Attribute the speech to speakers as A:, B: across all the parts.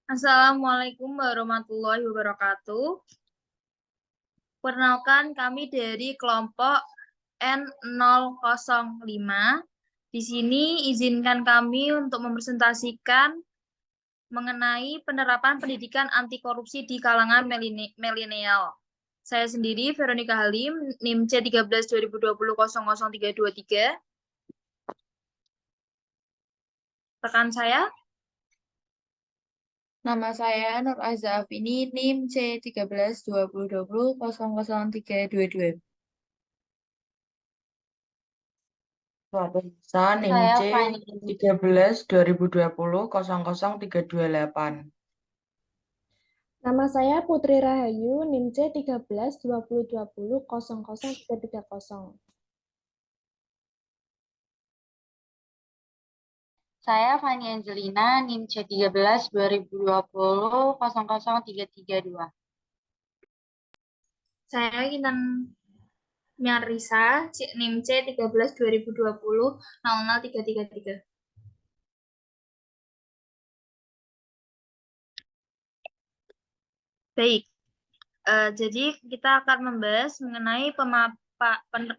A: Assalamualaikum warahmatullahi wabarakatuh. Perkenalkan kami dari kelompok N005. Di sini izinkan kami untuk mempresentasikan mengenai penerapan pendidikan anti korupsi di kalangan milenial. Saya sendiri Veronica Halim, NIM C13 2020 00323. Rekan saya.
B: Nama saya Nur Aza Afini, NIM C13 2020 00322. Pemirsa NIM
C: Saya
B: C
C: Fani.
B: 13 2020 00328.
D: Nama saya Putri Rahayu, NIM C13 2020 00330.
C: Saya Fani Angelina, NIM C13 2020 00332.
A: Saya Kintan Miarisa, NIM C13 2020 00333. Baik, jadi kita akan membahas mengenai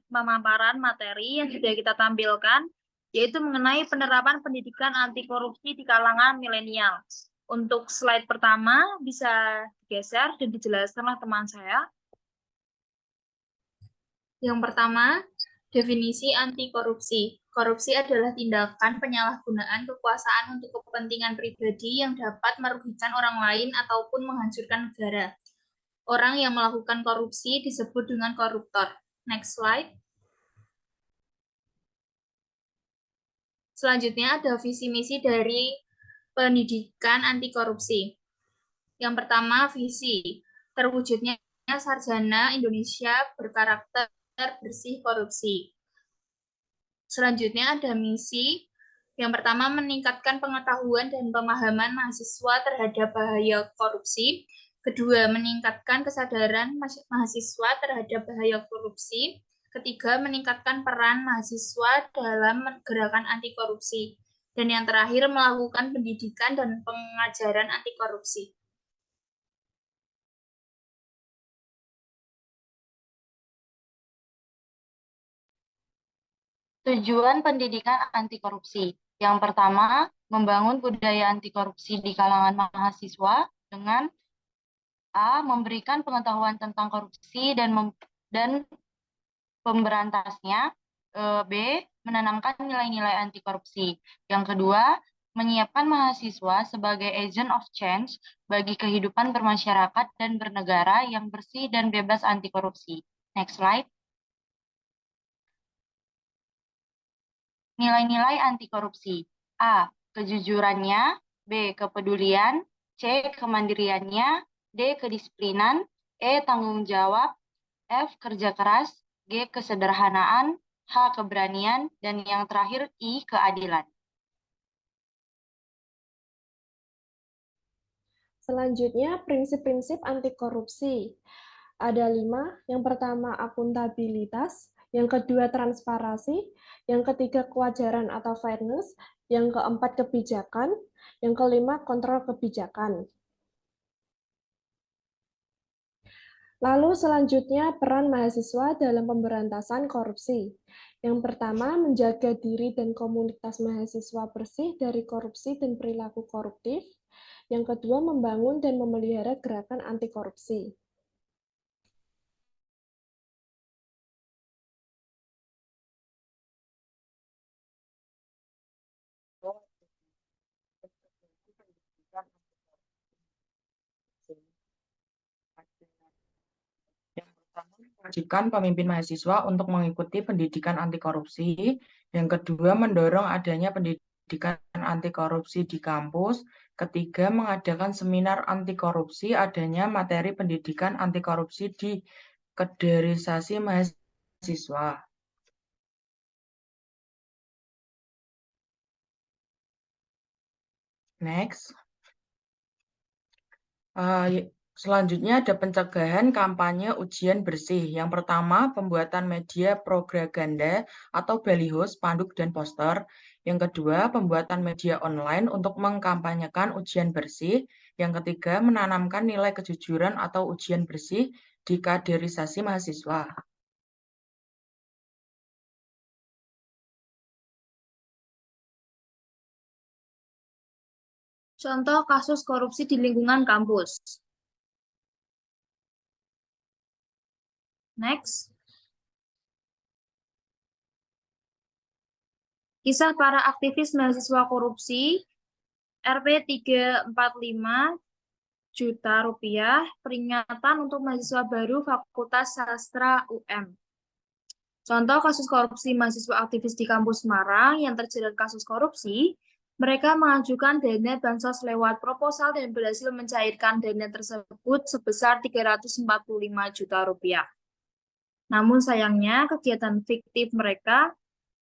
A: pemaparan materi yang sudah kita tampilkan, yaitu mengenai penerapan pendidikan anti korupsi di kalangan milenial. Untuk slide pertama bisa digeser dan dijelaskan oleh teman saya. Yang pertama, definisi anti korupsi. Korupsi adalah tindakan penyalahgunaan kekuasaan untuk kepentingan pribadi yang dapat merugikan orang lain ataupun menghancurkan negara. Orang yang melakukan korupsi disebut dengan koruptor. Next slide. Selanjutnya ada visi misi dari pendidikan anti korupsi. Yang pertama, visi terwujudnya sarjana Indonesia berkarakter bersih korupsi. Selanjutnya ada misi. Yang pertama, meningkatkan pengetahuan dan pemahaman mahasiswa terhadap bahaya korupsi. Kedua, meningkatkan kesadaran mahasiswa terhadap bahaya korupsi. Ketiga, meningkatkan peran mahasiswa dalam gerakan anti korupsi. Dan yang terakhir, melakukan pendidikan dan pengajaran anti korupsi.
C: Tujuan pendidikan anti korupsi. Yang pertama, membangun budaya anti korupsi di kalangan mahasiswa dengan A. Memberikan pengetahuan tentang korupsi dan pemberantasnya. B. Menanamkan nilai-nilai anti korupsi. Yang kedua, menyiapkan mahasiswa sebagai agent of change bagi kehidupan bermasyarakat dan bernegara yang bersih dan bebas anti korupsi. Next slide. Nilai-nilai anti korupsi. A. Kejujurannya. B. Kepedulian. C. Kemandiriannya. D. Kedisiplinan. E. Tanggung jawab. F. Kerja keras. G. Kesederhanaan. H. Keberanian. Dan yang terakhir I. Keadilan.
D: Selanjutnya, prinsip-prinsip anti korupsi. Ada 5. Yang pertama, akuntabilitas. Yang kedua, transparansi. Yang ketiga, kewajaran atau fairness. Yang keempat, kebijakan. Yang kelima, kontrol kebijakan. Lalu selanjutnya, peran mahasiswa dalam pemberantasan korupsi. Yang pertama, menjaga diri dan komunitas mahasiswa bersih dari korupsi dan perilaku koruptif. Yang kedua, membangun dan memelihara gerakan anti korupsi.
B: Yang pertama, mewajibkan pemimpin mahasiswa untuk mengikuti pendidikan anti korupsi. Yang kedua, mendorong adanya pendidikan anti korupsi di kampus. Ketiga, mengadakan seminar anti korupsi, adanya materi pendidikan anti korupsi di kaderisasi mahasiswa. Next. Selanjutnya ada pencegahan kampanye ujian bersih. Yang pertama, pembuatan media propaganda atau baliho, spanduk, dan poster. Yang kedua, pembuatan media online untuk mengkampanyekan ujian bersih. Yang ketiga, menanamkan nilai kejujuran atau ujian bersih di kaderisasi mahasiswa.
A: Contoh kasus korupsi di lingkungan kampus. Next. Kisah para aktivis mahasiswa korupsi, Rp 345 juta rupiah, peringatan untuk mahasiswa baru Fakultas Sastra UM. Contoh kasus korupsi mahasiswa aktivis di kampus Semarang yang terjerat kasus korupsi, mereka mengajukan dana bansos lewat proposal dan berhasil mencairkan dana tersebut sebesar 345 juta rupiah. Namun sayangnya kegiatan fiktif mereka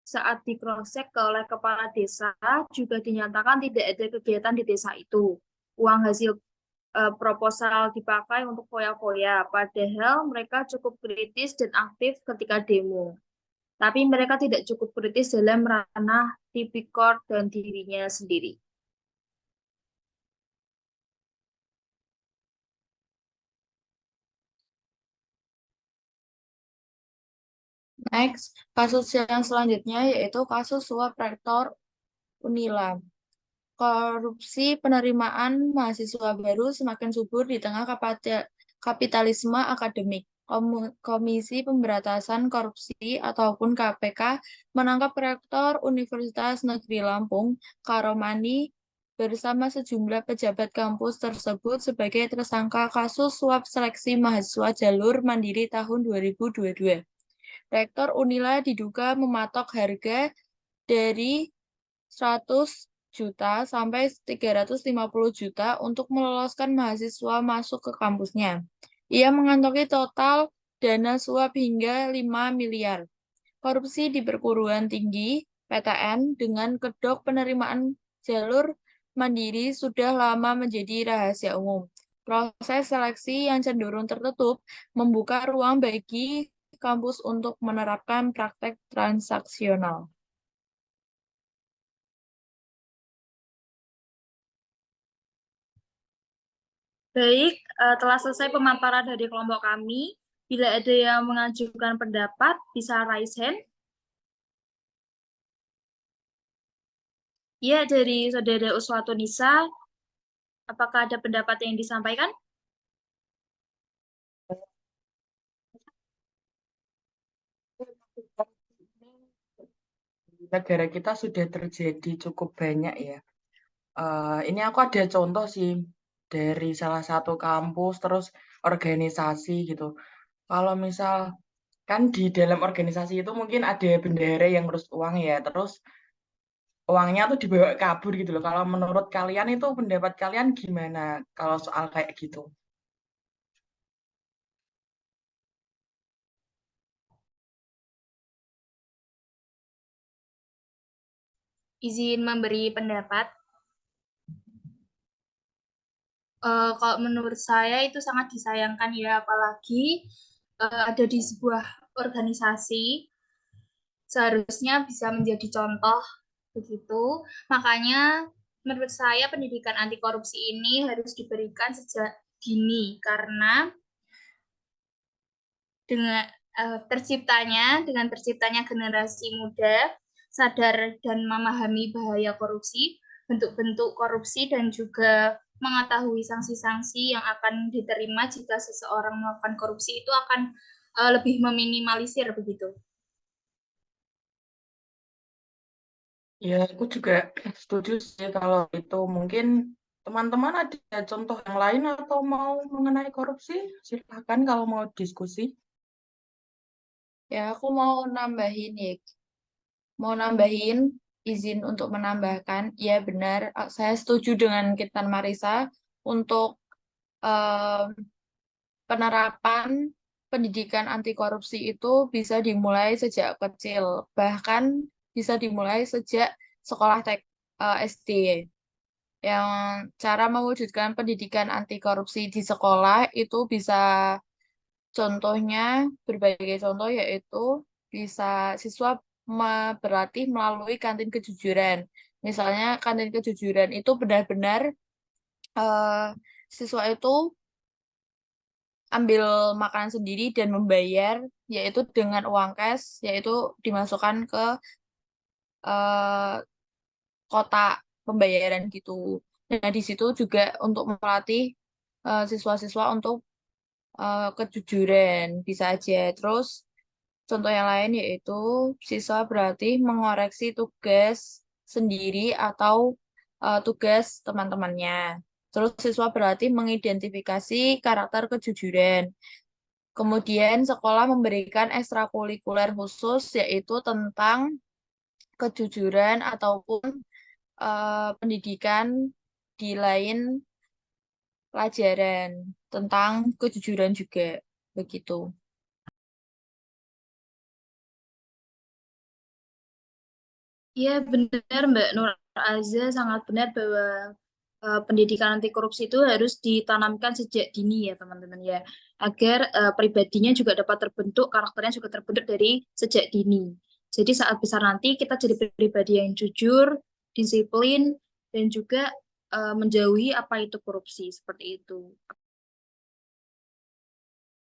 A: saat di-cross-check oleh kepala desa juga dinyatakan tidak ada kegiatan di desa itu. Uang hasil proposal dipakai untuk foya-foya, padahal mereka cukup kritis dan aktif ketika demo. Tapi mereka tidak cukup kritis dalam ranah tipikor dan dirinya sendiri. Next, kasus yang selanjutnya yaitu kasus suap rektor Unila. Korupsi penerimaan mahasiswa baru semakin subur di tengah kapitalisme akademik. Komisi Pemberantasan Korupsi ataupun KPK menangkap Rektor Universitas Negeri Lampung, Karomani, bersama sejumlah pejabat kampus tersebut sebagai tersangka kasus suap seleksi mahasiswa jalur mandiri tahun 2022. Rektor Unila diduga mematok harga dari 100 juta sampai 350 juta untuk meloloskan mahasiswa masuk ke kampusnya. Ia mengantongi total dana suap hingga 5 miliar. Korupsi di perguruan tinggi PTN dengan kedok penerimaan jalur mandiri sudah lama menjadi rahasia umum. Proses seleksi yang cenderung tertutup membuka ruang bagi kampus untuk menerapkan praktek transaksional. Baik, telah selesai pemaparan dari kelompok kami. Bila ada yang mengajukan pendapat, bisa raise hand. Ya, dari Saudara Uswatu Nisa, apakah ada pendapat yang disampaikan?
B: Di negara kita sudah terjadi cukup banyak ya. Ini aku ada contoh sih dari salah satu kampus terus organisasi gitu. Kalau misal kan di dalam organisasi itu mungkin ada bendahara yang ngurus uang ya, terus uangnya tuh dibawa kabur gitu loh. Kalau menurut kalian itu pendapat kalian gimana kalau soal kayak gitu?
A: Izin memberi pendapat. Kalau menurut saya itu sangat disayangkan ya, apalagi ada di sebuah organisasi, seharusnya bisa menjadi contoh begitu. Makanya menurut saya pendidikan anti korupsi ini harus diberikan sejak dini karena dengan terciptanya generasi muda sadar dan memahami bahaya korupsi, bentuk-bentuk korupsi dan juga mengetahui sanksi-sanksi yang akan diterima jika seseorang melakukan korupsi itu akan lebih meminimalisir begitu.
B: Ya, aku juga setuju sih kalau itu. Mungkin teman-teman ada contoh yang lain atau mau mengenai korupsi? Silakan kalau mau diskusi.
A: Ya, aku mau nambahin ya. Mau nambahin, izin untuk menambahkan. Ya, benar. Saya setuju dengan Kitan Marisa untuk penerapan pendidikan anti korupsi itu bisa dimulai sejak kecil, bahkan bisa dimulai sejak sekolah SD.
E: Yang cara mewujudkan pendidikan anti korupsi di sekolah itu bisa contohnya, berbagai contoh yaitu bisa siswa berlatih melalui kantin kejujuran. Misalnya kantin kejujuran itu benar-benar eh, siswa itu ambil makanan sendiri dan membayar, yaitu dengan uang cash, yaitu dimasukkan ke eh, kotak pembayaran gitu. Nah, di situ juga untuk melatih siswa-siswa untuk kejujuran bisa aja. Terus contoh yang lain yaitu siswa berarti mengoreksi tugas sendiri atau tugas teman-temannya. Terus siswa berarti mengidentifikasi karakter kejujuran. Kemudian sekolah memberikan ekstrakurikuler khusus yaitu tentang kejujuran ataupun pendidikan di lain pelajaran tentang kejujuran juga begitu.
A: Iya, benar Mbak Nur Aza, sangat benar bahwa pendidikan anti korupsi itu harus ditanamkan sejak dini ya teman-teman ya, agar pribadinya juga dapat terbentuk, karakternya juga terbentuk dari sejak dini. Jadi saat besar nanti kita jadi pribadi yang jujur, disiplin, dan juga menjauhi apa itu korupsi, seperti itu.